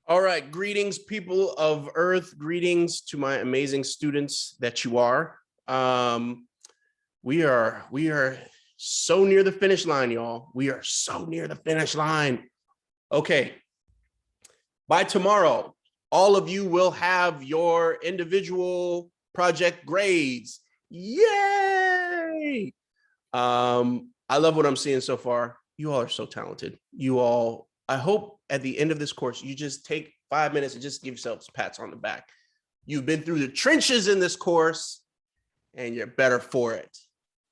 All right, greetings, people of Earth. Greetings to my amazing students that you are. We are so near the finish line, y'all. We are so near the finish line. Okay, by tomorrow, all of you will have your individual project grades. Yay! I love what I'm seeing so far. You all are so talented. You all, I hope at the end of this course, you just take 5 minutes and just give yourselves pats on the back. You've been through the trenches in this course and you're better for it.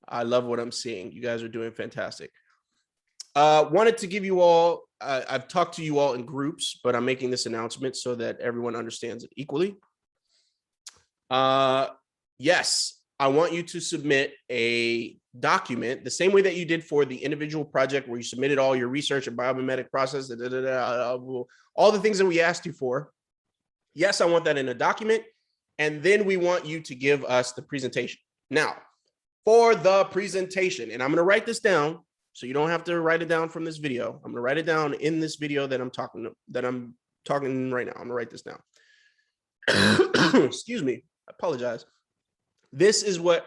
I love what I'm seeing. You guys are doing fantastic. Wanted to give you all, I've talked to you all in groups, but I'm making this announcement so that everyone understands it equally. Yes, I want you to submit a document the same way that you did for the individual project where you submitted all your research and biomimetic process, all the things that we asked you for. Yes, I want that in a document. And then we want you to give us the presentation. Now, for the presentation, and I'm going to write this down so you don't have to write it down from this video. I'm going to write it down in this video that I'm talking right now. I'm going to write this down. Excuse me. I apologize. This is what,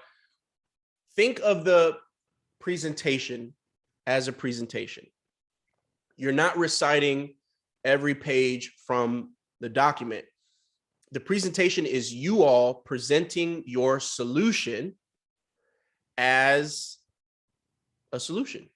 think of the presentation as a presentation. You're not reciting every page from the document. The presentation is you all presenting your solution as a solution.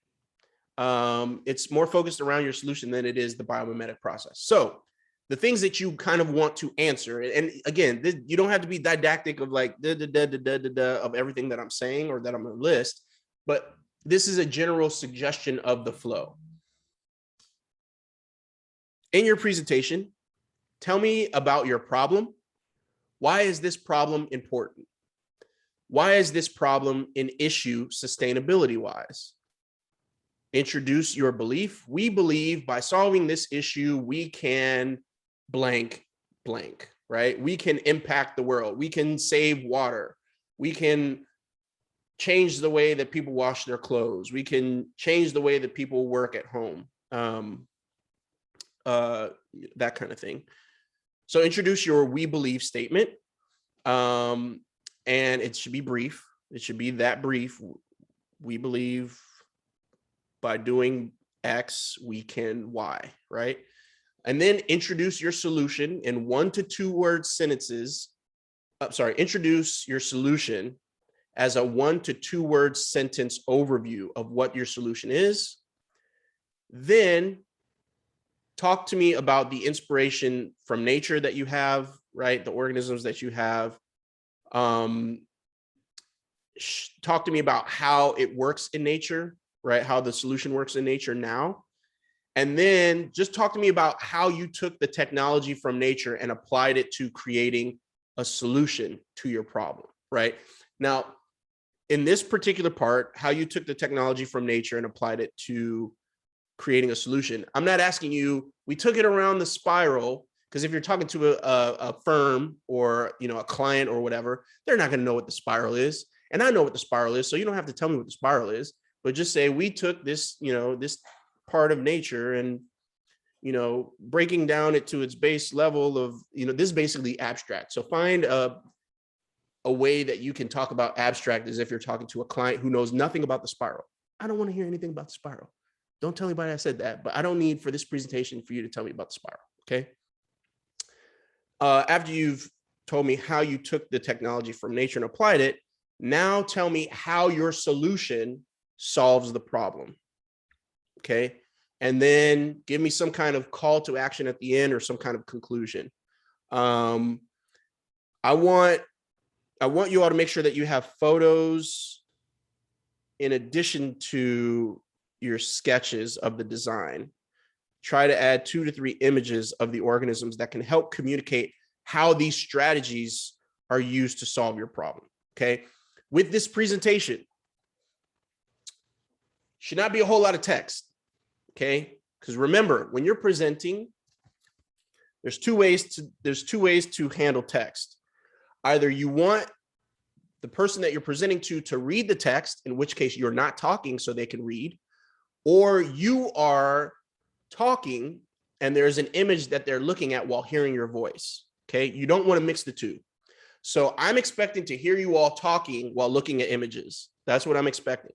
It's more focused around your solution than it is the biomimetic process. So the things that you kind of want to answer, and again, you don't have to be didactic of like of everything that I'm saying or that I'm going to list, but this is a general suggestion of the flow. In your presentation, tell me about your problem. Why is this problem important? Why is this problem an issue sustainability-wise? Introduce your belief. We believe by solving this issue, we can blank, right? We can impact the world. We can save water. We can change the way that people wash their clothes. We can change the way that people work at home. That kind of thing. So introduce your we believe statement. And it should be brief. It should be that brief. We believe by doing X, we can Y, right? And then introduce your solution in 1 to 2 word sentences. Introduce your solution as a 1 to 2 word sentence overview of what your solution is. Then talk to me about the inspiration from nature that you have, right? The organisms that you have. Talk to me about how it works in nature, right? How the solution works in nature now. And then just talk to me about how you took the technology from nature and applied it to creating a solution to your problem, right? Now, in this particular part, how you took the technology from nature and applied it to creating a solution. I'm not asking you, we took it around the spiral, because if you're talking to a firm or a client or whatever, they're not going to know what the spiral is. And I know what the spiral is, so you don't have to tell me what the spiral is, but just say we took this, this part of nature and, breaking down it to its base level of, this is basically abstract. So find a way that you can talk about abstract as if you're talking to a client who knows nothing about the spiral. I don't want to hear anything about the spiral. Don't tell anybody I said that, but I don't need for this presentation for you to tell me about the spiral, okay? After you've told me how you took the technology from nature and applied it, now tell me how your solution solves the problem, okay? And then give me some kind of call to action at the end or some kind of conclusion. I want you all to make sure that you have photos in addition to your sketches of the design. Try to add 2 to 3 images of the organisms that can help communicate how these strategies are used to solve your problem, okay? With this presentation, should not be a whole lot of text, okay? Because remember, when you're presenting, there's two ways to handle text. Either you want the person that you're presenting to read the text, in which case you're not talking so they can read, or you are talking and there's an image that they're looking at while hearing your voice. Okay, you don't want to mix the two. So I'm expecting to hear you all talking while looking at images. That's what I'm expecting.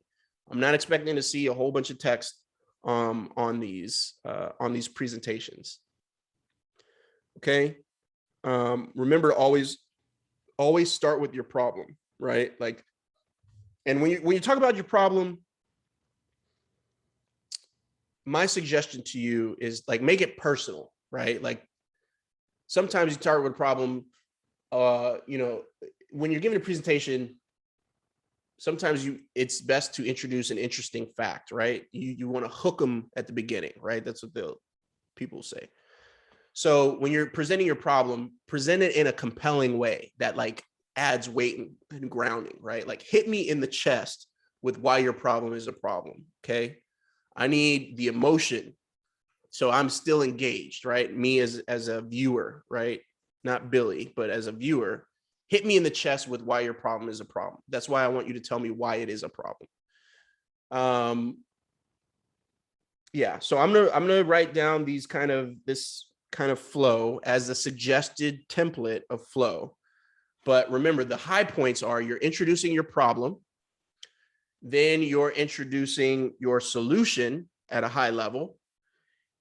I'm not expecting to see a whole bunch of text on these presentations. Okay. Remember, always start with your problem, right? Like, and when you talk about your problem, my suggestion to you is like, make it personal, right? Like sometimes you start with a problem, you know, when you're giving a presentation, sometimes it's best to introduce an interesting fact, right? You want to hook them at the beginning, right? That's what people say. So when you're presenting your problem, present it in a compelling way that like adds weight and grounding, right? Like hit me in the chest with why your problem is a problem, okay? I need the emotion, so I'm still engaged, right? Me as a viewer, right? Not Billy, but as a viewer, hit me in the chest with why your problem is a problem. That's why I want you to tell me why it is a problem. Yeah, so I'm gonna write down this kind of flow as a suggested template of flow. But remember, the high points are you're introducing your problem, then you're introducing your solution at a high level,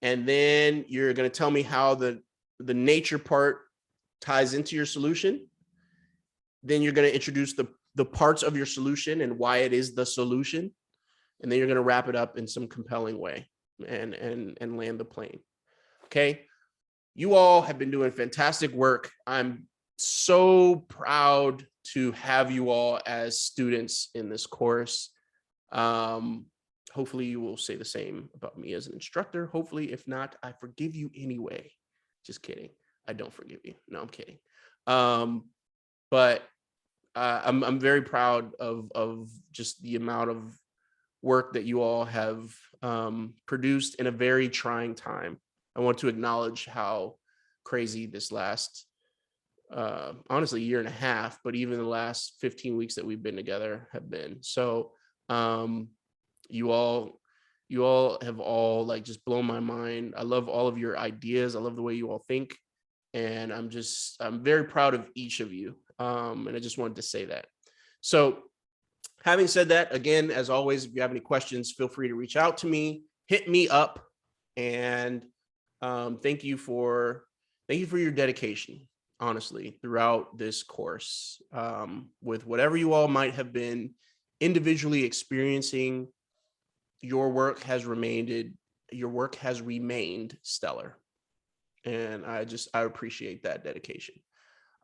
and then you're going to tell me how the nature part ties into your solution. Then you're going to introduce the parts of your solution and why it is the solution, and then you're going to wrap it up in some compelling way and land the plane. Okay, you all have been doing fantastic work. I'm so proud to have you all as students in this course. Hopefully you will say the same about me as an instructor. Hopefully, if not, I forgive you anyway. Just kidding. I don't forgive you. No, I'm kidding. But I'm very proud of just the amount of work that you all have produced in a very trying time. I want to acknowledge how crazy this last, honestly, year and a half, but even the last 15 weeks that we've been together have been. So you all have all like just blown my mind. I love all of your ideas. I love the way you all think. And I'm very proud of each of you. And I just wanted to say that. So having said that, again, as always, if you have any questions, feel free to reach out to me, hit me up. And thank you for your dedication, honestly, throughout this course. With whatever you all might have been individually experiencing, your work has remained stellar. And I appreciate that dedication.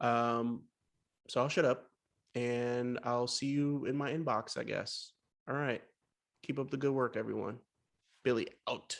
So I'll shut up and I'll see you in my inbox, I guess. All right. Keep up the good work, everyone. Billy out.